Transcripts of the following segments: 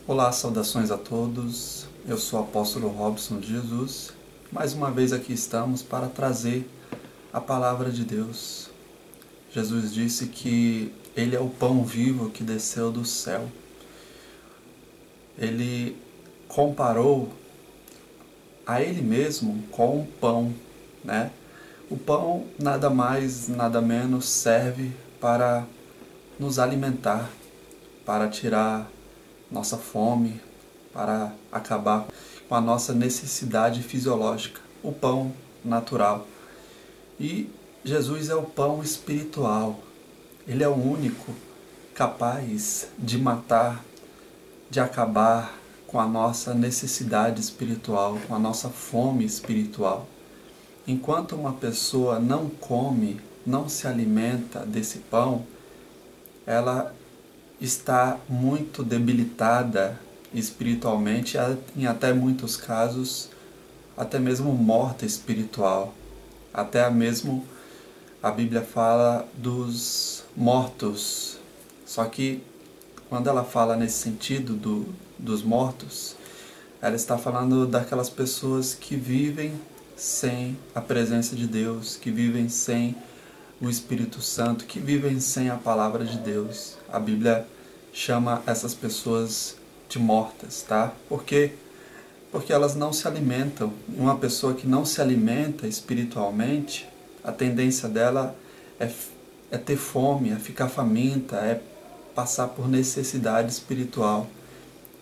Olá, saudações a todos. Eu sou o apóstolo Robson de Jesus. Mais uma vez aqui estamos para trazer a palavra de Deus. Jesus disse que Ele é o pão vivo que desceu do céu. Ele comparou a Ele mesmo com o pão, né? O pão nada mais, nada menos serve para nos alimentar, para tirar nossa fome, para acabar com a nossa necessidade fisiológica, o pão natural. E Jesus é o pão espiritual. Ele é o único capaz de matar, de acabar com a nossa necessidade espiritual, com a nossa fome espiritual. Enquanto uma pessoa não come, não se alimenta desse pão, ela está muito debilitada espiritualmente, em até muitos casos, até mesmo morta espiritual. Até mesmo a Bíblia fala dos mortos. Só que quando ela fala nesse sentido dos mortos, ela está falando daquelas pessoas que vivem sem a presença de Deus, que vivem sem o Espírito Santo, que vivem sem a palavra de Deus. A Bíblia chama essas pessoas de mortas, tá? Por quê? Porque elas não se alimentam. Uma pessoa que não se alimenta espiritualmente, a tendência dela é ter fome, é ficar faminta, é passar por necessidade espiritual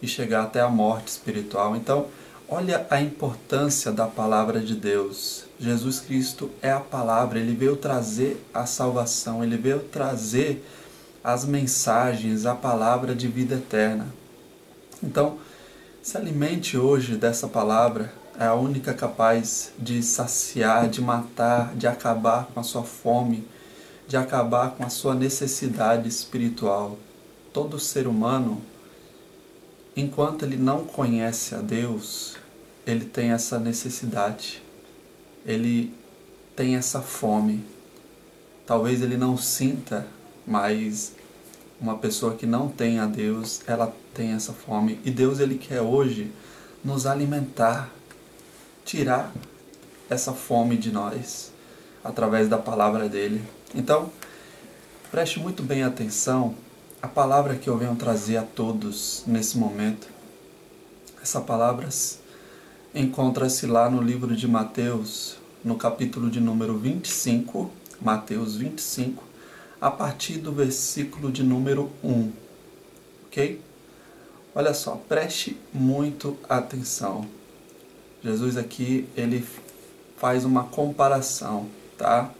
e chegar até a morte espiritual. Então, olha a importância da palavra de Deus. Jesus Cristo é a palavra, Ele veio trazer a salvação, Ele veio trazer as mensagens, a palavra de vida eterna. Então, se alimente hoje dessa palavra, é a única capaz de saciar, de matar, de acabar com a sua fome, de acabar com a sua necessidade espiritual. Todo ser humano, enquanto ele não conhece a Deus, ele tem essa necessidade, ele tem essa fome. Talvez ele não sinta, mas uma pessoa que não tem a Deus, ela tem essa fome. E Deus, Ele quer hoje nos alimentar, tirar essa fome de nós, através da palavra dEle. Então, preste muito bem atenção à palavra que eu venho trazer a todos nesse momento. Essa palavra encontra-se lá no livro de Mateus, no capítulo de número 25, Mateus 25, a partir do versículo de número 1, ok? Olha só, preste muito atenção. Jesus aqui, ele faz uma comparação, tá?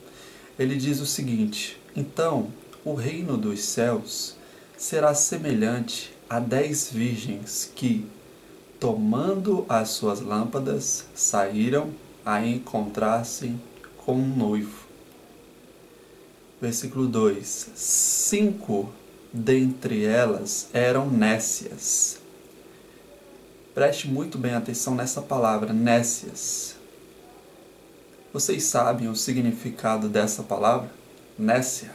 Ele diz o seguinte: então, o reino dos céus será semelhante a 10 virgens que, tomando as suas lâmpadas, saíram a encontrar-se com um noivo. Versículo 2: 5 dentre elas eram nécias. Preste muito bem atenção nessa palavra, nécias. Vocês sabem o significado dessa palavra? Nécia.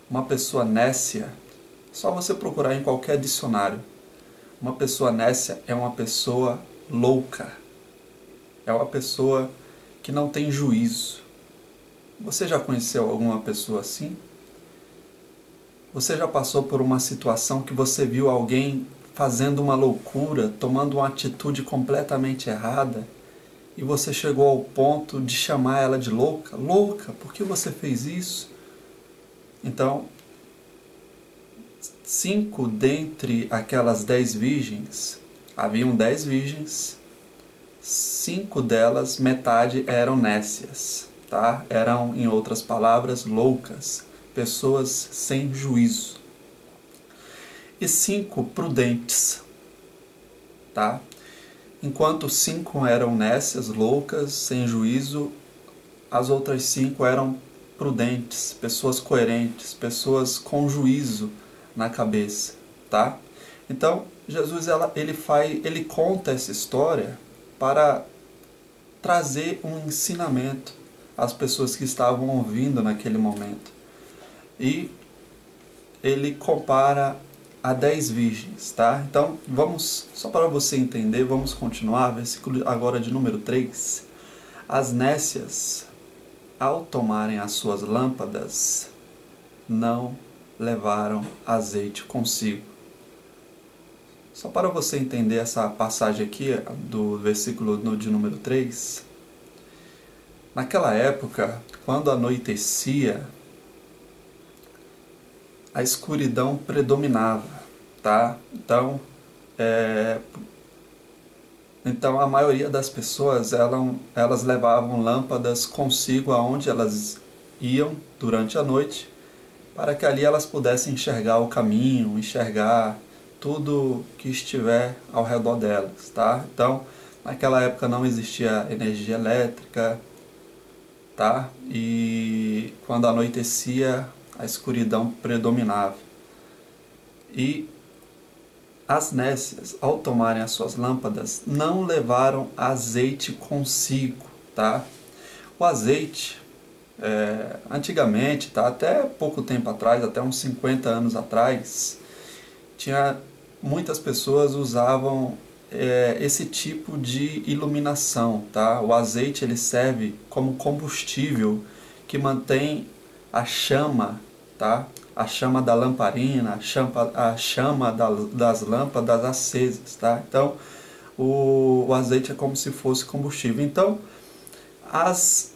Uma pessoa nécia, só você procurar em qualquer dicionário. Uma pessoa nécia é uma pessoa louca. É uma pessoa que não tem juízo. Você já conheceu alguma pessoa assim? Você já passou por uma situação que você viu alguém fazendo uma loucura, tomando uma atitude completamente errada, e você chegou ao ponto de chamar ela de louca? Louca, por que você fez isso? Então, 5 dentre aquelas 10 virgens, haviam 10 virgens, 5 delas, metade eram nécias. Tá? Eram, em outras palavras, loucas, pessoas sem juízo. E 5 prudentes. Tá? Enquanto 5 eram nécias, loucas, sem juízo, as outras 5 eram prudentes, pessoas coerentes, pessoas com juízo na cabeça. Tá? Então, Jesus ele conta essa história para trazer um ensinamento as pessoas que estavam ouvindo naquele momento. E ele compara a 10 virgens, tá? Então, vamos, só para você entender, vamos continuar, versículo agora de número 3. As nécias, ao tomarem as suas lâmpadas, não levaram azeite consigo. Só para você entender essa passagem aqui, do versículo de número 3, naquela época, quando anoitecia, a escuridão predominava, tá? Então a maioria das pessoas, elas levavam lâmpadas consigo aonde elas iam durante a noite, para que ali elas pudessem enxergar o caminho, enxergar tudo que estiver ao redor delas, tá? Então, naquela época não existia energia elétrica, tá? E quando anoitecia, a escuridão predominava. E as nécias, ao tomarem as suas lâmpadas, não levaram azeite consigo, tá? O azeite, antigamente, tá? Até pouco tempo atrás, até uns 50 anos atrás, muitas pessoas usavam esse tipo de iluminação, tá? O azeite, ele serve como combustível que mantém a chama, tá? A chama da lamparina, a chama das lâmpadas acesas, tá? Então, o azeite é como se fosse combustível. Então, as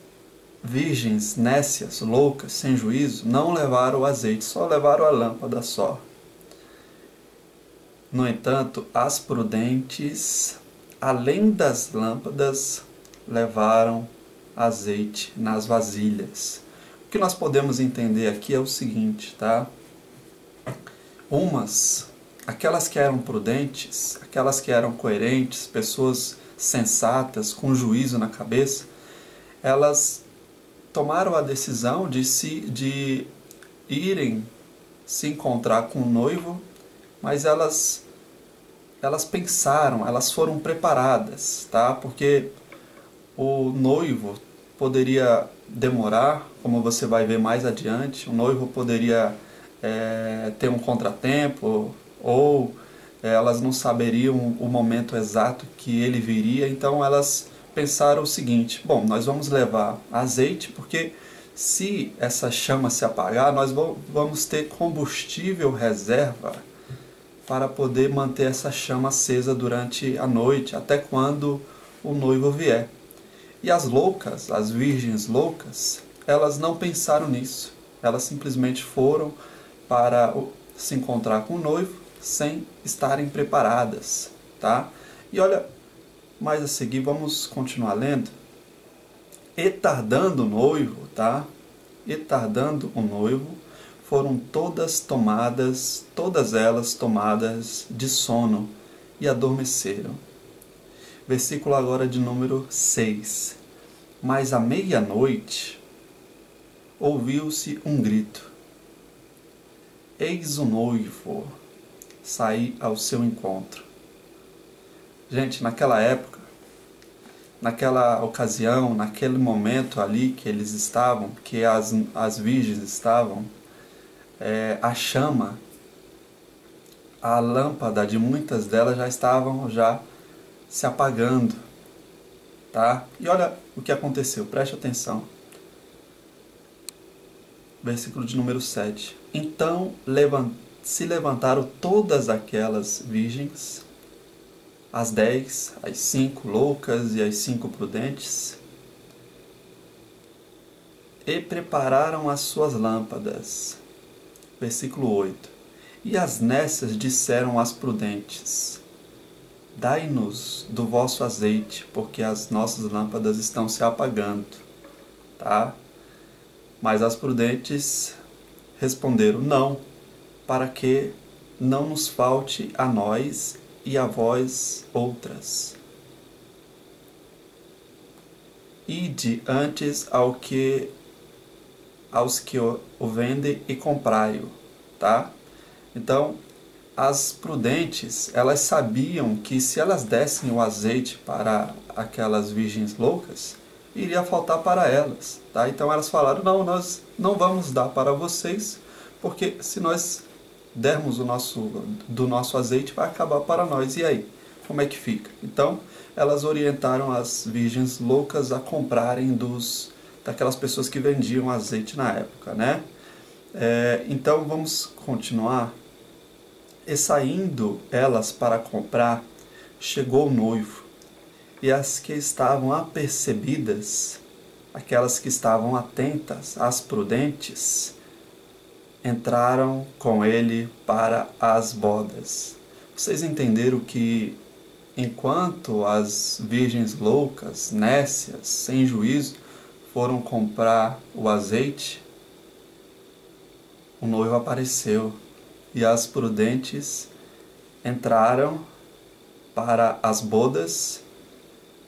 virgens nécias, loucas, sem juízo, não levaram o azeite, só levaram a lâmpada só. No entanto, as prudentes, além das lâmpadas, levaram azeite nas vasilhas. O que nós podemos entender aqui é o seguinte, tá? Aquelas que eram prudentes, aquelas que eram coerentes, pessoas sensatas, com juízo na cabeça, elas tomaram a decisão de irem se encontrar com o noivo, mas elas pensaram, elas foram preparadas, tá? Porque o noivo poderia demorar, como você vai ver mais adiante, o noivo poderia ter um contratempo, ou elas não saberiam o momento exato que ele viria, então elas pensaram o seguinte: bom, nós vamos levar azeite, porque se essa chama se apagar, nós vamos ter combustível reserva para poder manter essa chama acesa durante a noite, até quando o noivo vier. E as loucas, as virgens loucas, elas não pensaram nisso. Elas simplesmente foram para se encontrar com o noivo sem estarem preparadas, tá? E olha, mais a seguir, vamos continuar lendo. E tardando o noivo, tá? E tardando o noivo, foram todas elas tomadas de sono e adormeceram. Versículo agora de número 6. Mas à meia-noite ouviu-se um grito: eis o noivo sair ao seu encontro. Gente, naquela época, naquela ocasião, naquele momento ali que eles estavam, que as virgens estavam, a chama, a lâmpada de muitas delas já estavam se apagando, tá? E olha o que aconteceu, preste atenção. Versículo de número 7. Então se levantaram todas aquelas virgens, as 10, as 5 loucas e as 5 prudentes, e prepararam as suas lâmpadas. Versículo 8. E as nécias disseram às prudentes: dai-nos do vosso azeite, porque as nossas lâmpadas estão se apagando. Tá? Mas as prudentes responderam: não, para que não nos falte a nós e a vós outras. Ide antes aos que o vendem e comprai-o, tá? Então, as prudentes, elas sabiam que se elas dessem o azeite para aquelas virgens loucas, iria faltar para elas, tá? Então elas falaram: não, nós não vamos dar para vocês, porque se nós dermos do nosso azeite, vai acabar para nós. E aí, como é que fica? Então, elas orientaram as virgens loucas a comprarem daquelas pessoas que vendiam azeite na época, né? Então, vamos continuar. E saindo elas para comprar, chegou o noivo, e as que estavam apercebidas, aquelas que estavam atentas, as prudentes, entraram com ele para as bodas. Vocês entenderam que enquanto as virgens loucas, nécias, sem juízo, foram comprar o azeite, o noivo apareceu e as prudentes entraram para as bodas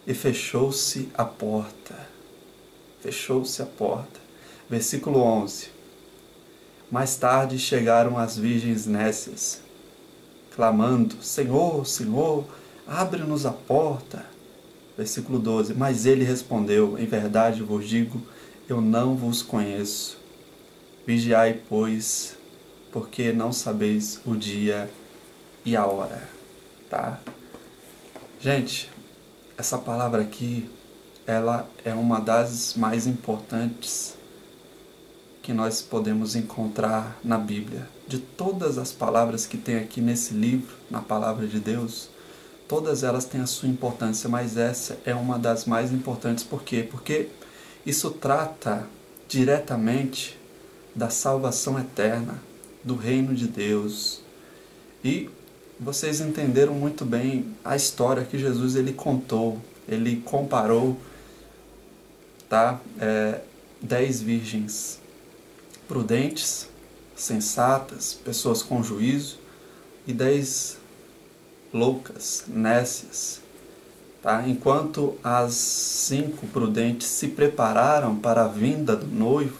e fechou-se a porta. Fechou-se a porta. Versículo 11. Mais tarde chegaram as virgens nécias, clamando: Senhor, Senhor, abre-nos a porta. Versículo 12. Mas ele respondeu: Em verdade vos digo, eu não vos conheço. Vigiai, pois, porque não sabeis o dia e a hora. Tá? Gente, essa palavra aqui, ela é uma das mais importantes que nós podemos encontrar na Bíblia. De todas as palavras que tem aqui nesse livro, na palavra de Deus, todas elas têm a sua importância, mas essa é uma das mais importantes. Por quê? Porque isso trata diretamente da salvação eterna, do reino de Deus. E vocês entenderam muito bem a história que Jesus ele contou, ele comparou, tá? 10 virgens prudentes, sensatas, pessoas com juízo, e 10 loucas, nécias. Tá? Enquanto as 5 prudentes se prepararam para a vinda do noivo,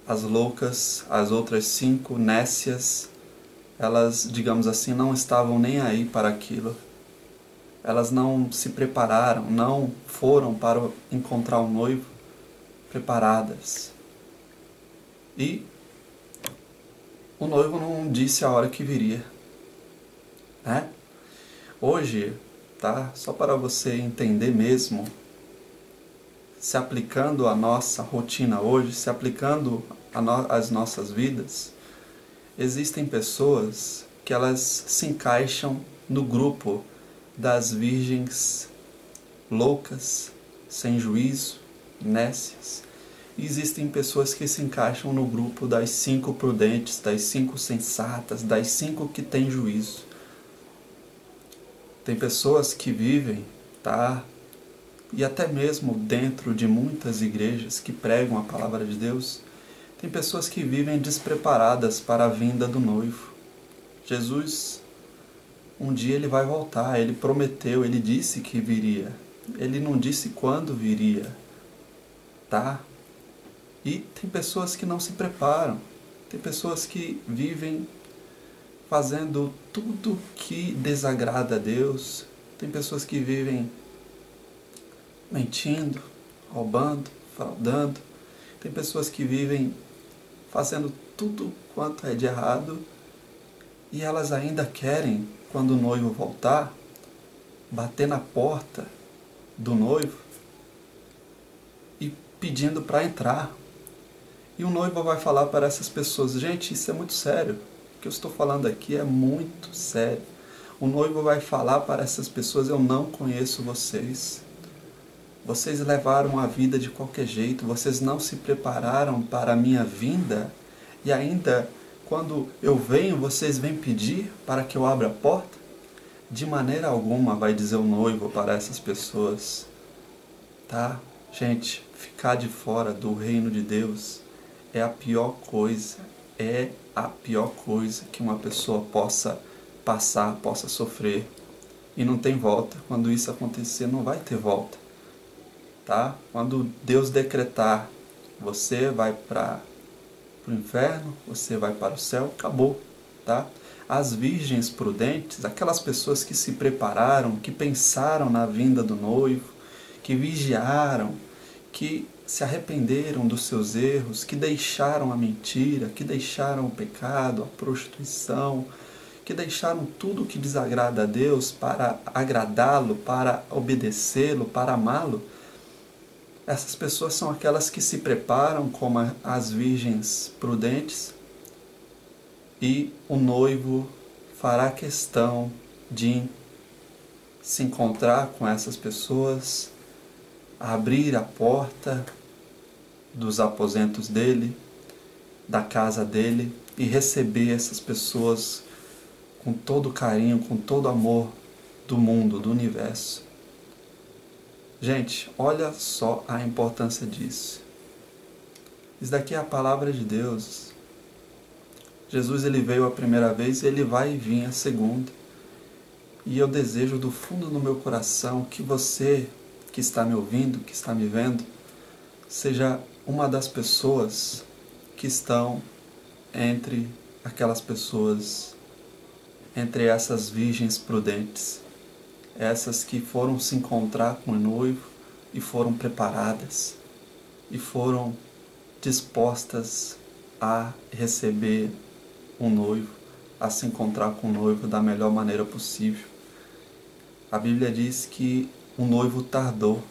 as loucas, as outras 5 nécias, elas, digamos assim, não estavam nem aí para aquilo. Elas não se prepararam, não foram para encontrar o noivo preparadas. E o noivo não disse a hora que viria, né? Hoje, tá? Só para você entender mesmo, se aplicando à nossa rotina hoje, se aplicando às nossas vidas, existem pessoas que elas se encaixam no grupo das virgens loucas, sem juízo, nécias. E existem pessoas que se encaixam no grupo das 5 prudentes, das 5 sensatas, das 5 que têm juízo. Tem pessoas que vivem, tá? E até mesmo dentro de muitas igrejas que pregam a palavra de Deus, tem pessoas que vivem despreparadas para a vinda do noivo. Jesus, um dia ele vai voltar, ele prometeu, ele disse que viria. Ele não disse quando viria, tá? E tem pessoas que não se preparam, tem pessoas que vivem fazendo tudo que desagrada a Deus, tem pessoas que vivem mentindo, roubando, fraudando, tem pessoas que vivem fazendo tudo quanto é de errado e elas ainda querem, quando o noivo voltar, bater na porta do noivo e pedindo para entrar. E o noivo vai falar para essas pessoas: gente, isso é muito sério. O que eu estou falando aqui é muito sério. O noivo vai falar para essas pessoas: eu não conheço vocês. Vocês levaram a vida de qualquer jeito. Vocês não se prepararam para a minha vinda. E ainda, quando eu venho, vocês vêm pedir para que eu abra a porta? De maneira alguma, vai dizer o noivo para essas pessoas. Tá? Gente, ficar de fora do reino de Deus é a pior coisa, que uma pessoa possa passar, possa sofrer. E não tem volta. Quando isso acontecer, não vai ter volta. Tá? Quando Deus decretar, você vai para o inferno, você vai para o céu, acabou. Tá? As virgens prudentes, aquelas pessoas que se prepararam, que pensaram na vinda do noivo, que vigiaram, que se arrependeram dos seus erros, que deixaram a mentira, que deixaram o pecado, a prostituição, que deixaram tudo que desagrada a Deus para agradá-lo, para obedecê-lo, para amá-lo, essas pessoas são aquelas que se preparam como as virgens prudentes, e o noivo fará questão de se encontrar com essas pessoas, abrir a porta dos aposentos dele, da casa dele, e receber essas pessoas com todo o carinho, com todo o amor do mundo, do universo. Gente, olha só a importância disso. Isso daqui é a palavra de Deus. Jesus, ele veio a primeira vez e ele vai vir a segunda. E eu desejo do fundo do meu coração que você, que está me ouvindo, que está me vendo, seja uma das pessoas que estão entre aquelas pessoas, entre essas virgens prudentes, essas que foram se encontrar com o noivo e foram preparadas e foram dispostas a receber um noivo, a se encontrar com o noivo da melhor maneira possível. A Bíblia diz que o noivo tardou,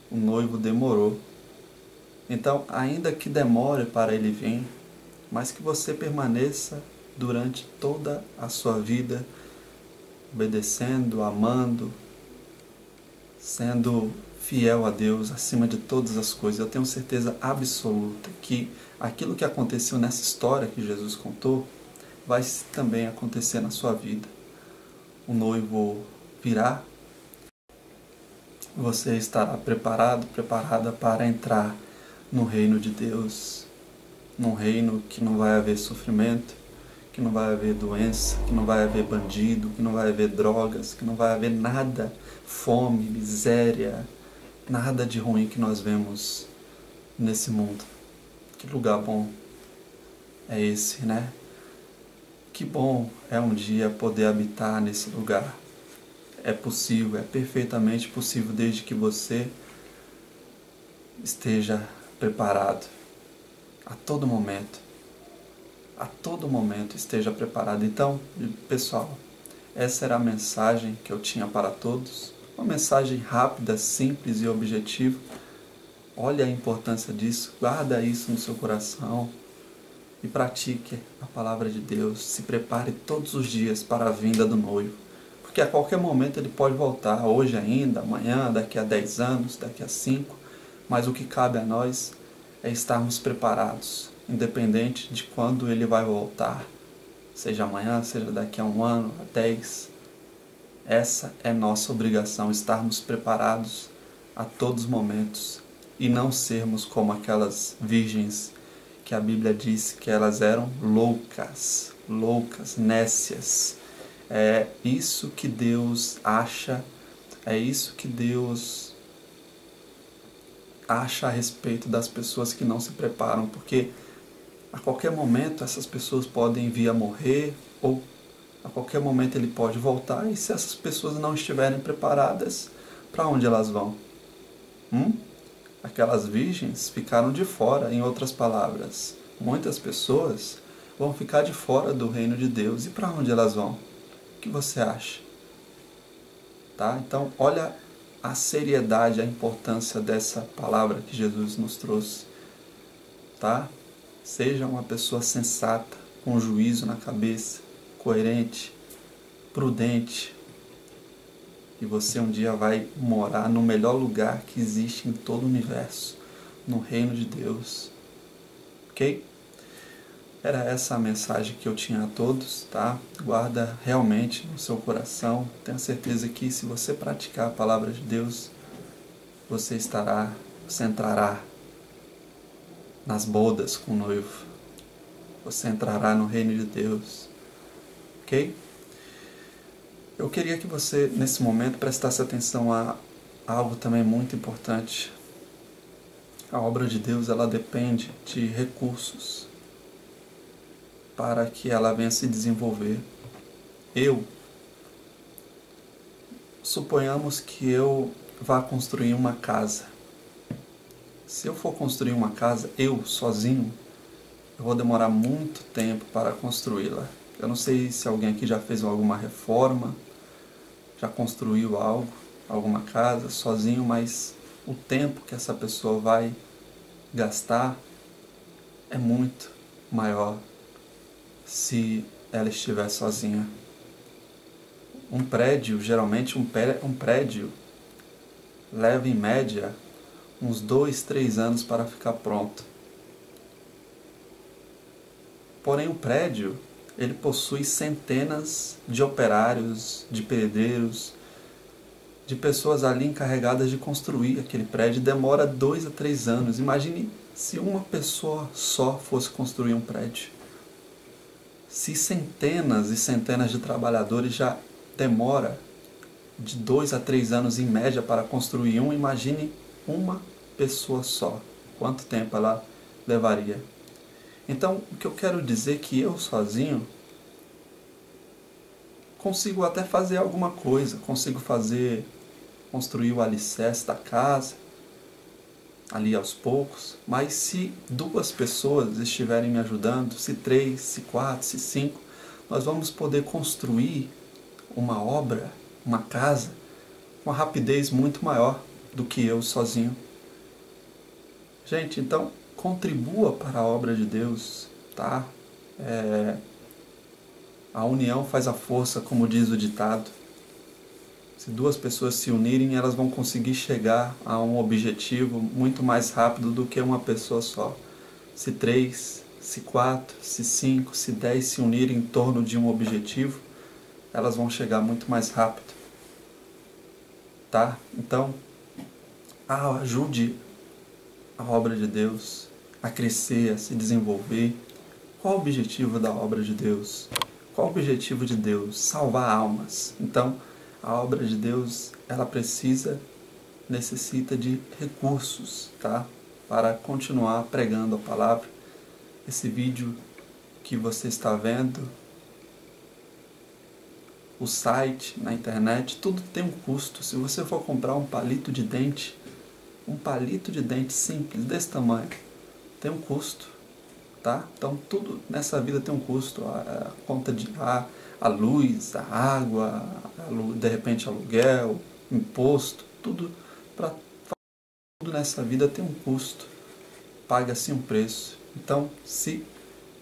o noivo demorou. Então, ainda que demore para ele vir, mas que você permaneça durante toda a sua vida, obedecendo, amando, sendo fiel a Deus acima de todas as coisas. Eu tenho certeza absoluta que aquilo que aconteceu nessa história que Jesus contou vai também acontecer na sua vida. O noivo virá, você estará preparado, preparada para entrar no reino de Deus, num reino que não vai haver sofrimento, que não vai haver doença, que não vai haver bandido, que não vai haver drogas, que não vai haver nada, fome, miséria, nada de ruim que nós vemos nesse mundo. Que lugar bom é esse, né? Que bom é um dia poder habitar nesse lugar. É possível, é perfeitamente possível, desde que você esteja preparado a todo momento. A todo momento esteja preparado. Então, pessoal, essa era a mensagem que eu tinha para todos. Uma mensagem rápida, simples e objetiva. Olha a importância disso, guarda isso no seu coração e pratique a palavra de Deus. Se prepare todos os dias para a vinda do noivo, porque a qualquer momento ele pode voltar, hoje ainda, amanhã, daqui a 10 anos, daqui a 5, mas o que cabe a nós é estarmos preparados, independente de quando ele vai voltar, seja amanhã, seja daqui a 1 ano, a 10. Essa é nossa obrigação, estarmos preparados a todos os momentos e não sermos como aquelas virgens que a Bíblia diz que elas eram loucas, nécias. É isso que Deus acha, é isso que Deus acha a respeito das pessoas que não se preparam, porque a qualquer momento essas pessoas podem vir a morrer, ou a qualquer momento ele pode voltar, e se essas pessoas não estiverem preparadas, para onde elas vão? Aquelas virgens ficaram de fora, em outras palavras. Muitas pessoas vão ficar de fora do reino de Deus, e para onde elas vão? O que você acha? Tá? Então, olha a seriedade, a importância dessa palavra que Jesus nos trouxe. Tá? Seja uma pessoa sensata, com juízo na cabeça, coerente, prudente, e você um dia vai morar no melhor lugar que existe em todo o universo, no reino de Deus. Ok? Era essa a mensagem que eu tinha a todos, tá? Guarda realmente no seu coração. Tenha certeza que se você praticar a palavra de Deus, você entrará nas bodas com o noivo. Você entrará no reino de Deus. Ok? Eu queria que você, nesse momento, prestasse atenção a algo também muito importante. A obra de Deus, ela depende de recursos para que ela venha se desenvolver. Suponhamos que eu vá construir uma casa. Se eu for construir uma casa, eu, sozinho, eu vou demorar muito tempo para construí-la. Eu não sei se alguém aqui já fez alguma reforma, já construiu algo, alguma casa sozinho, mas o tempo que essa pessoa vai gastar é muito maior se ela estiver sozinha. Um prédio, geralmente um prédio leva em média uns 2, 3 anos para ficar pronto. Porém, o prédio, ele possui centenas de operários, de pedreiros, de pessoas ali encarregadas de construir aquele prédio. Demora 2 a 3 anos. Imagine se uma pessoa só fosse construir um prédio. Se centenas e centenas de trabalhadores já demora de 2 a 3 anos em média para construir um, imagine uma pessoa só. Quanto tempo ela levaria? Então, o que eu quero dizer é que eu sozinho consigo até fazer alguma coisa, consigo construir o alicerce da casa, ali aos poucos, mas se 2 pessoas estiverem me ajudando, se 3, se 4, se 5, nós vamos poder construir uma obra, uma casa, com uma rapidez muito maior do que eu sozinho. Gente, então, contribua para a obra de Deus, tá? A união faz a força, como diz o ditado. Se 2 pessoas se unirem, elas vão conseguir chegar a um objetivo muito mais rápido do que uma pessoa só. Se 3, se 4, se 5, se 10 se unirem em torno de um objetivo, elas vão chegar muito mais rápido. Tá? Então, ajude a obra de Deus a crescer, a se desenvolver. Qual o objetivo da obra de Deus? Qual o objetivo de Deus? Salvar almas. Então, a obra de Deus, ela necessita de recursos, tá? Para continuar pregando a palavra. Esse vídeo que você está vendo, o site, na internet, tudo tem um custo. Se você for comprar um palito de dente simples, desse tamanho, tem um custo, tá? Então tudo nessa vida tem um custo. A conta de a luz, a água, de repente aluguel, imposto, tudo nessa vida tem um custo. Paga-se um preço. Então, se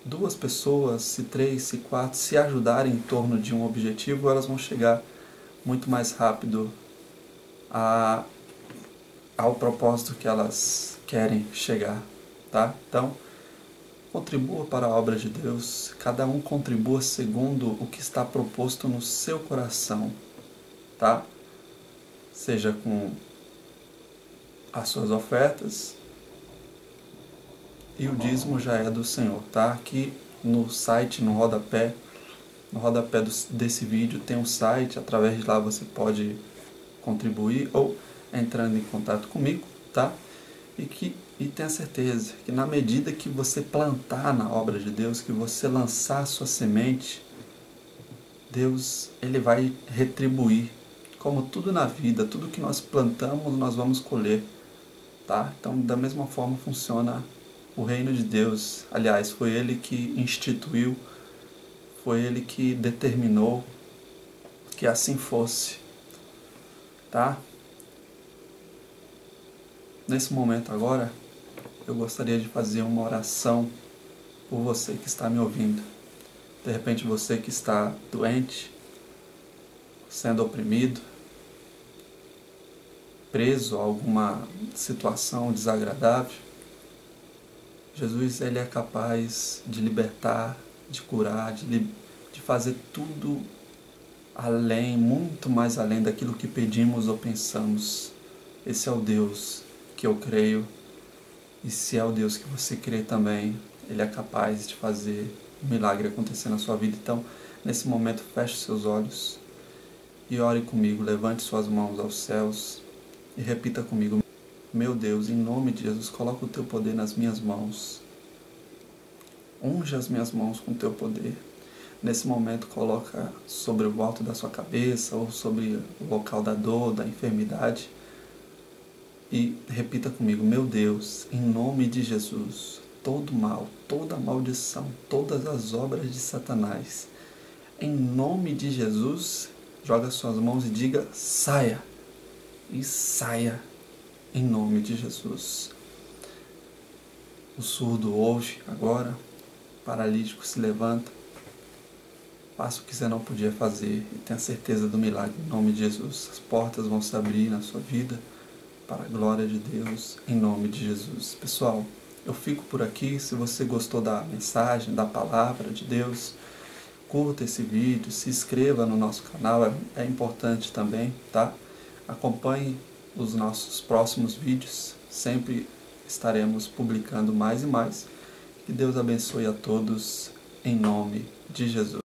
2 pessoas, se 3, se 4, se ajudarem em torno de um objetivo, elas vão chegar muito mais rápido ao propósito que elas querem chegar, tá? Então, contribua para a obra de Deus, cada um contribua segundo o que está proposto no seu coração, tá? Seja com as suas ofertas, e o dízimo já é do Senhor, tá? Aqui no site, no rodapé desse vídeo tem um site, através de lá você pode contribuir ou entrando em contato comigo, tá? E tenha certeza que na medida que você plantar na obra de Deus, que você lançar a sua semente, Deus, ele vai retribuir. Como tudo na vida, tudo que nós plantamos, nós vamos colher, tá? Então, da mesma forma funciona o reino de Deus. Aliás, foi ele que instituiu, foi ele que determinou que assim fosse, tá? Nesse momento agora, eu gostaria de fazer uma oração por você que está me ouvindo. De repente você que está doente, sendo oprimido, preso a alguma situação desagradável. Jesus, ele é capaz de libertar, de curar, de fazer tudo além, muito mais além daquilo que pedimos ou pensamos. Esse é o Deus que eu creio, e se é o Deus que você crê também, ele é capaz de fazer um milagre acontecer na sua vida. Então, nesse momento, feche seus olhos e ore comigo, levante suas mãos aos céus e repita comigo: meu Deus, em nome de Jesus, coloca o teu poder nas minhas mãos, unge as minhas mãos com o teu poder. Nesse momento, coloca sobre o alto da sua cabeça ou sobre o local da dor, da enfermidade, e repita comigo: meu Deus, em nome de Jesus, todo mal, toda maldição, todas as obras de Satanás, em nome de Jesus, joga suas mãos e diga: saia, e saia, em nome de Jesus. O surdo ouve agora, o paralítico se levanta, faça o que você não podia fazer e tenha certeza do milagre, em nome de Jesus. As portas vão se abrir na sua vida, para a glória de Deus, em nome de Jesus. Pessoal, eu fico por aqui. Se você gostou da mensagem, da palavra de Deus, curta esse vídeo, se inscreva no nosso canal, é importante também, tá? Acompanhe os nossos próximos vídeos, sempre estaremos publicando mais e mais. Que Deus abençoe a todos, em nome de Jesus.